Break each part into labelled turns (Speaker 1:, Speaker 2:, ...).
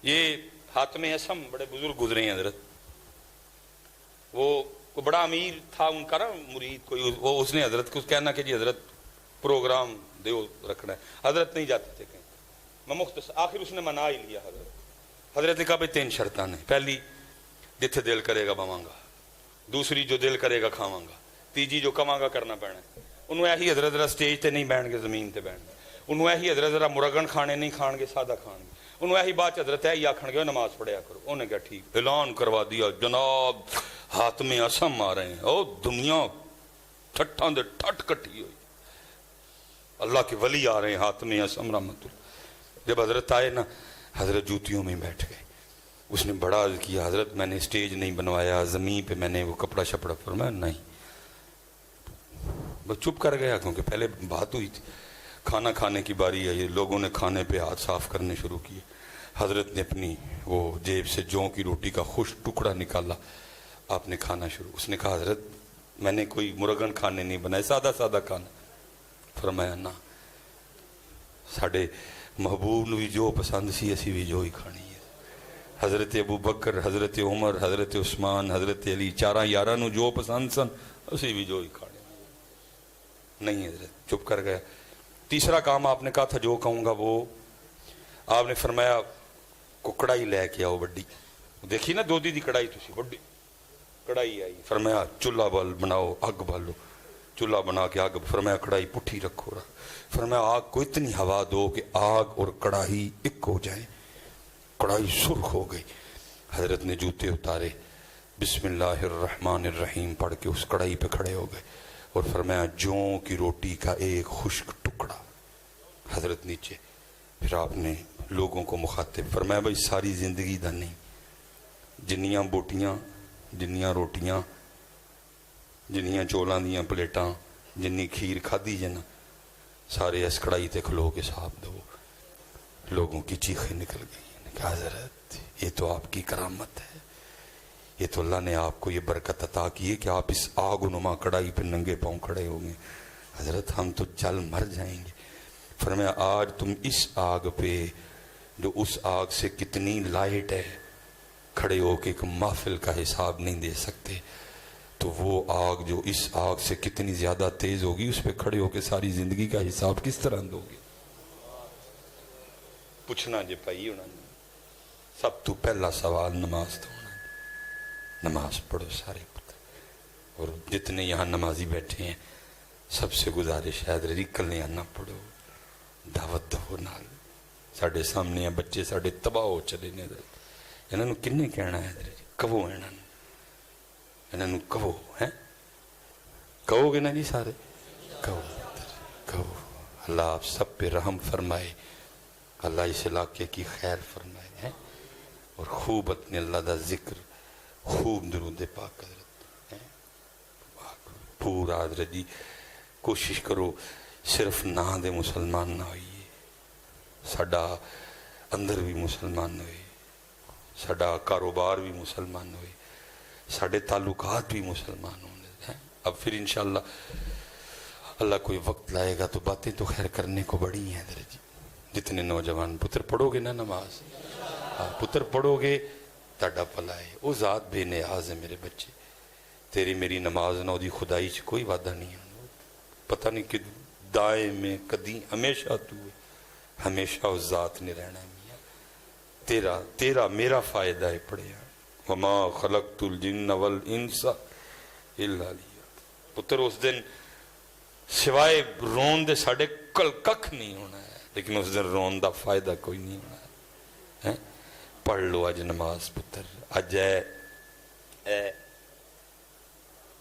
Speaker 1: یہ حاتم اسم بڑے بزرگ گزرے ہیں حضرت، وہ بڑا امیر تھا ان کا نا مرید کوئی، وہ اس نے حضرت کو کہنا کہ جی حضرت پروگرام دیو رکھنا ہے، حضرت نہیں جاتے تھے کہیں، میں مختصر آخر اس نے منا ہی لیا حضرت نے کہا بھائی 3 شرطاں نے، پہلی جتھے دل کرے گا بواں گا، دوسری جو دل کرے گا کھاواں گا، تیجی جو کواں گا کرنا پینا، انہوں ایہی حضرت ذرا سٹیج تے نہیں بیٹھ گے، زمین تے بیٹھ گے، انہوں ایہی حضرت ذرا مرغن کھانے نہیں کھان گے، سادہ کھان گے، انہوں ایہی بات حضرت ایہی آکھن گے نماز پڑھیا کرو، انہیں کہا ٹھیک، اعلان کروا دیا جناب حاتم اسم آ رہے ہیں، او دنیا ٹھٹھاں دے ٹھٹ کٹھی ہوئی، اللہ کے ولی آ رہے ہیں حاتم اسم رحمت اللہ۔ جب حضرت آئے نا حضرت جوتیوں میں بیٹھ گئے، اس نے بڑا عرض کیا حضرت میں نے سٹیج نہیں بنوایا، زمین پہ میں نے وہ کپڑا شپڑا فرمایا نہیں، بس چپ کر گیا کیونکہ پہلے بات ہوئی تھی، کھانا کھانے کی باری آئی، لوگوں نے کھانے پہ ہاتھ صاف کرنے شروع کیے، حضرت نے اپنی وہ جیب سے جوں کی روٹی کا خوش ٹکڑا نکالا، آپ نے کھانا شروع، اس نے کہا حضرت میں نے کوئی مرغن کھانے نہیں بنائے، سادہ سادہ کھانا، فرمایا نہ ساڑھے محبوب نو بھی جو پسند سی اسی بھی جو ہی کھانی ہے، حضرت ابو بکر، حضرت عمر، حضرت عثمان، حضرت علی، 4 یاراں نو جو پسند سن اسی بھی جو ہی کھانی نہیں، حضرت چپ کر گیا۔ تیسرا کام آپ نے کہا تھا جو کہوں گا وہ، آپ نے فرمایا کو کڑائی لے کے آؤ بڑی، دیکھی نا دودھی دی کڑائی تسی بڑی کڑائی آئی، فرمایا چولہا بال بناؤ، آگ بالو، چولہا بنا کے آگ، فرمایا کڑائی پٹھی رکھو، فرمایا آگ کو اتنی ہوا دو کہ آگ اور کڑاہی ایک ہو جائیں، کڑائی سرخ ہو گئی، حضرت نے جوتے اتارے، بسم اللہ الرحمن الرحیم پڑھ کے اس کڑائی پہ کھڑے ہو گئے اور فرمایا جوں کی روٹی کا ایک خشک ٹکڑا، حضرت نیچے، پھر آپ نے لوگوں کو مخاطب فرمایا بھائی ساری زندگی دا نہیں، جنیاں بوٹیاں، جنیاں روٹیاں، جنیاں چولاں دیاں پلیٹاں، جنی کھیر کھادی جنا، سارے اس کڑائی تے کھلو کے صاحب دو، لوگوں کی چیخیں نکل گئی، کہا حضرت یہ تو آپ کی کرامت ہے، یہ تو اللہ نے آپ کو یہ برکت عطا کی ہے کہ آپ اس آگ و نما کڑائی پہ ننگے پاؤں کھڑے ہوں گے، حضرت ہم تو جل مر جائیں گے، فرمایا آج تم اس آگ پہ جو اس آگ سے کتنی لائٹ ہے کھڑے ہو کے ایک محفل کا حساب نہیں دے سکتے، تو وہ آگ جو اس آگ سے کتنی زیادہ تیز ہوگی اس پہ کھڑے ہو کے ساری زندگی کا حساب کس طرح دو گے؟ پوچھنا جے پائی ہونا، سب تو پہلا سوال نماز تو ہونا، نماز پڑھو سارے پتر، اور جتنے یہاں نمازی بیٹھے ہیں سب سے گزارش ہے حضرت کلیاں نہ پڑھو، دعوت دو نال، ساڑھے سامنے ہیں بچے ساڑھے تباہ ہو چلے نے، انہوں نے کنے کہنا ہے حضرت کہو انہوں نے کہو ہیں کہو گے نا جی سارے کہو، اللہ آپ سب پہ رحم فرمائے، اللہ اس علاقے کی خیر فرمائے ہیں، اور خوب اپنے اللہ دا ذکر، خوب درود پاک حضرت ہیں، پورا حضرت جی کوشش کرو صرف نہ دے مسلمان نہ ہوئیے، ساڑا اندر بھی مسلمان ہوئے، ساڑا کاروبار بھی مسلمان ہوئے، ساڑے تعلقات بھی مسلمان ہونے ہیں، اب پھر انشاءاللہ اللہ کوئی وقت لائے گا تو باتیں تو خیر کرنے کو بڑی ہیں حضرت جی، جتنے نوجوان پتر پڑھو گے نا نماز، پتر پڑھو گے تاڑا پلا ہے، وہ ذات بے نیاز ہے میرے بچے، تیری میری نماز نہ دی خدائی چ کوئی وعدہ نہیں ہے، پتہ نہیں کہ دائیں میں کدی ہمیشہ تو ہے، ہمیشہ اس ذات نے رہنا ہے، تیرا میرا فائدہ ہے پڑھیا، وما خلقت الجن والانس الا لیا، پتر اس دن سوائے رون دے ساڑھے کل ککھ نہیں ہونا ہے، لیکن اس دن رون دا فائدہ کوئی نہیں ہونا ہے، پڑھ لو آج نماز پتر، آج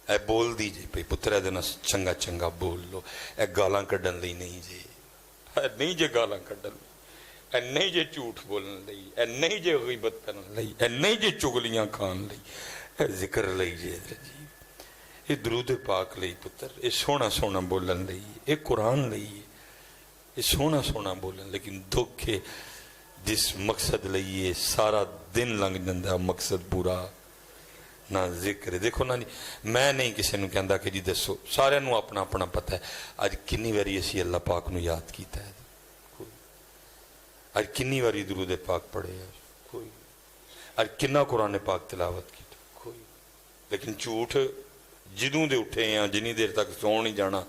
Speaker 1: اے بول دیجئے پہ پتر اے دن چنگا چنگا بول لو، اے گالاں کڈن لئی نہیں جے، اے نہیں جے گالاں کڈن لئی، اے نہیں جے جھوٹ بولن لئی، اے نہیں جے غیبت کرن لئی، اے نہیں جے چگلیاں کھان لئی، اے ذکر لئی جے حضرت جی، اے درود پاک لئی پتر، اے سونا سونا بولن لئی، اے قرآن لئی، اے سونا سونا بولن، لیکن دکھ ہے جس مقصد لئیے سارا دن لنگ جندہ مقصد پورا نہ ذکر ہے، دیکھو نا میں نہیں کسی نے کہندا کہ جی دسو، سارے نو اپنا اپنا پتہ ہے، آج کنی واری اسی اللہ پاک نو یاد کیتا ہے، آج کنی واری درود پاک پڑھے ہے، کوئی اور کنا قرآن پاک تلاوت کی کوئی لیکن جھوٹ جدوں دے اٹھے ہیں جنی دیر تک سو نہیں جانا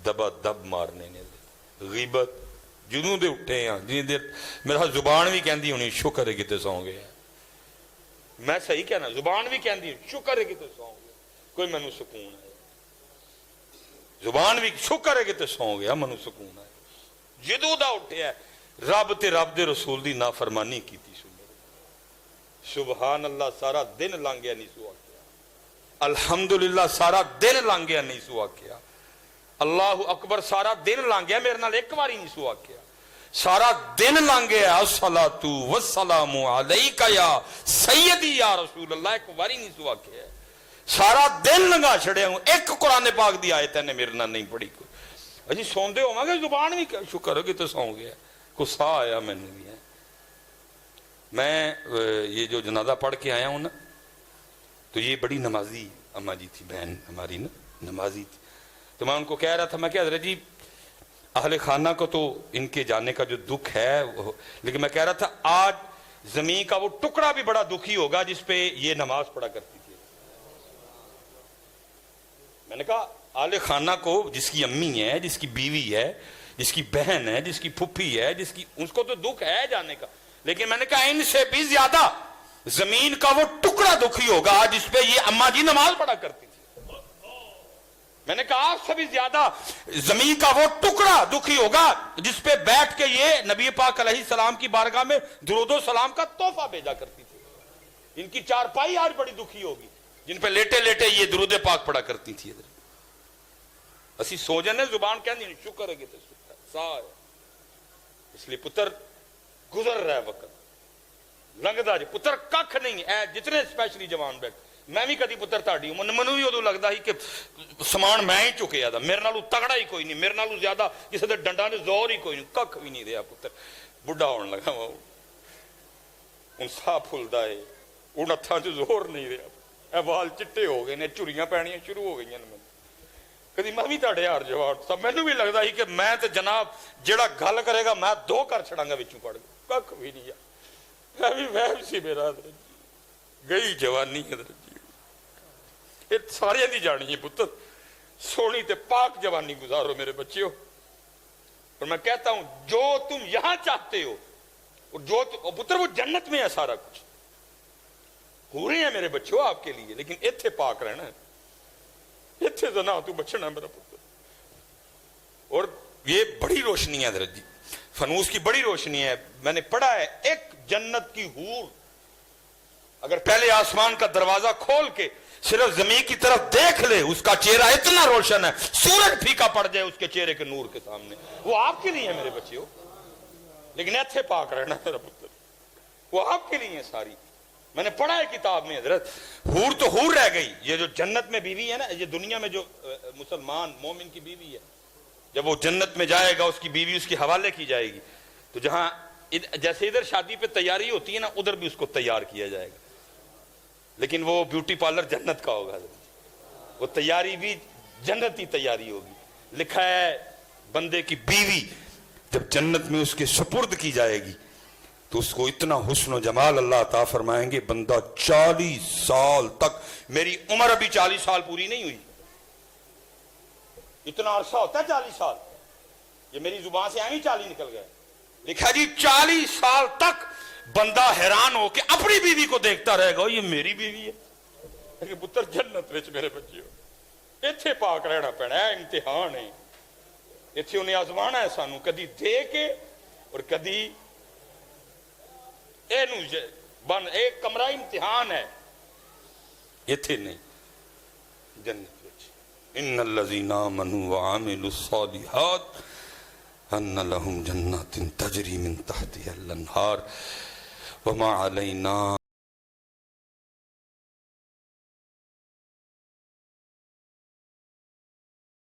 Speaker 1: دبا دب مارنے نے غیبت جدوں دے اٹھے ہیں جنی دیر میرا زبان بھی کہندی ہونی شکر ہے کتے سو گئے میں صحیح کہنا زبان بھی کہندی شکر ہے کتے سو گئے کوئی منو سکون ہے زبان بھی شکر ہے کتے سو گیا منو سکون ہے جدوں دا اٹھے ہے رب تے رب دے رسول دی نافرمانی کی تھی سبحان اللہ سارا دن لانگیا نہیں سوا کیا الحمدللہ سارا دن لانگیا نہیں سوا کیا اللہ اکبر سارا دن لانگیا میرے نال ایک باری نہیں سوا کیا سارا دن لانگیا الصلاۃ والسلام علیک یا سیدی یا رسول اللہ ایک باری نہیں سوا کیا سارا دن لنگا چھڑیا ہوں ایک قرآن پاک دی آیت نے میرے نال نہیں پڑھی کوئی اجی سوندے ہو گے زبان بھی شکر ہو کہ تو سو گیا کو سا آیا میں نے بھی ہے میں یہ جو جنازہ پڑھ کے آیا ہوں نا تو یہ بڑی نمازی اماں جی تھی بہن ہماری نا نمازی تھی تو میں ان کو کہہ رہا تھا میں کہ حضرت جی اہل خانہ کو تو ان کے جانے کا جو دکھ ہے لیکن میں کہہ رہا تھا آج زمین کا وہ ٹکڑا بھی بڑا دکھی ہوگا جس پہ یہ نماز پڑھا کرتی تھی میں نے کہا اہل خانہ کو جس کی امی ہے جس کی بیوی ہے جس کی بہن ہے جس کی پھپھی ہے جس کی اس کو تو دکھ ہے جانے کا لیکن میں نے کہا ان سے بھی زیادہ زمین کا وہ ٹکڑا دکھی ہوگا جس پہ یہ اماں جی نماز پڑھا کرتی تھی میں نے کہا آپ سے بھی زیادہ زمین کا وہ ٹکڑا دکھی ہوگا جس پہ بیٹھ کے یہ نبی پاک علیہ السلام کی بارگاہ میں درود و سلام کا تحفہ بھیجا کرتی تھی ان کی چارپائی آج بڑی دکھی ہوگی جن پہ لیٹے لیٹے یہ درود پاک پڑھا کرتی تھی اسی سو جانے زبان کہندی نہیں شکر ہے کہ اس لیے پتر گزر رہا ہے وقت لنگدا جی پتر ککھ نہیں اے جتنے اسپیشلی جوان بیٹھ میں بھی کدی پتر تاڑی ہوں منو بھی ادو لگتا ہی کہ سامان میں ہی چکیا تھا میرے نالو تگڑا ہی کوئی نہیں میرے نالو زیادہ کسی دے ڈنڈا نے زور ہی کوئی نہیں ککھ بھی نہیں رہا پتر بڑھا ہونے لگا وہ ان سا پھلدا ہے ان ہتھاں چ زور نہیں رہا اے وال چٹے ہو گئے نے چوریاں پینیاں شروع ہو گئی نے کدی میں بھی تاڑے یار جواب سب مینوں بھی لگتا ہی کہ میں تے جناب جیڑا گل کرے گا میں دو کر چھڑاں گا وچوں پڑھ ککھ بھی نہیں میں بھی وہم سی میرا حضرت گئی جوانی حضرت جی یہ سارے دی جانی ہے پتر سونی تے پاک جوانی گزارو میرے بچیو اور میں کہتا ہوں جو تم یہاں چاہتے ہو اور جو پتر وہ جنت میں ہے سارا کچھ ہو رہے ہیں میرے بچیو آپ کے لیے لیکن ایتھے پاک رہنا ہے ایتھے زنا تو بچنا میرا پتر اور یہ بڑی روشنی ہے حضرت جی فنوس کی بڑی روشنی ہے میں نے پڑھا ہے ایک جنت کی حور اگر پہلے آسمان کا دروازہ کھول کے صرف زمین کی طرف دیکھ لے اس کا چہرہ اتنا روشن ہے سورج پھیکا پڑ جائے اس کے چہرے کے نور کے سامنے وہ آپ کے لیے ہے میرے بچیوں لیکن ایتھے پاک رہنا میرا پتر وہ آپ کے لیے ہے ساری میں نے پڑھا ہے کتاب میں حضرت حور تو حور رہ گئی یہ جو جنت میں بیوی ہے نا یہ دنیا میں جو مسلمان مومن کی بیوی ہے جب وہ جنت میں جائے گا اس کی بیوی اس کے حوالے کی جائے گی تو جہاں جیسے ادھر شادی پہ تیاری ہوتی ہے نا ادھر بھی اس کو تیار کیا جائے گا لیکن وہ بیوٹی پارلر جنت کا ہوگا وہ تیاری بھی جنتی تیاری ہوگی لکھا ہے بندے کی بیوی جب جنت میں اس کے سپرد کی جائے گی تو اس کو اتنا حسن و جمال اللہ عطا فرمائیں گے بندہ 40 سال تک میری عمر ابھی 40 سال پوری نہیں ہوئی اتنا عرصہ ہوتا ہے 40 سال یہ میری زبان سے آئیں 40 نکل گئے لکھا جی 40 سال تک بندہ حیران ہو کے اپنی بیوی کو دیکھتا رہے گا یہ میری بیوی ہے لیکن پتر جنت وچ میرے بچیو ایتھے پاک رہنا پینا ہے امتحان ہے ایتھے انہیں آزمانا ہے سانو کدی دے کے اور کدی بن ایک کمرہ امتحان ہے ایتھے نہیں جنت ان الذين آمنوا وعملوا الصالحات ان لهم جنات تجري من تحتها الانهار وما علينا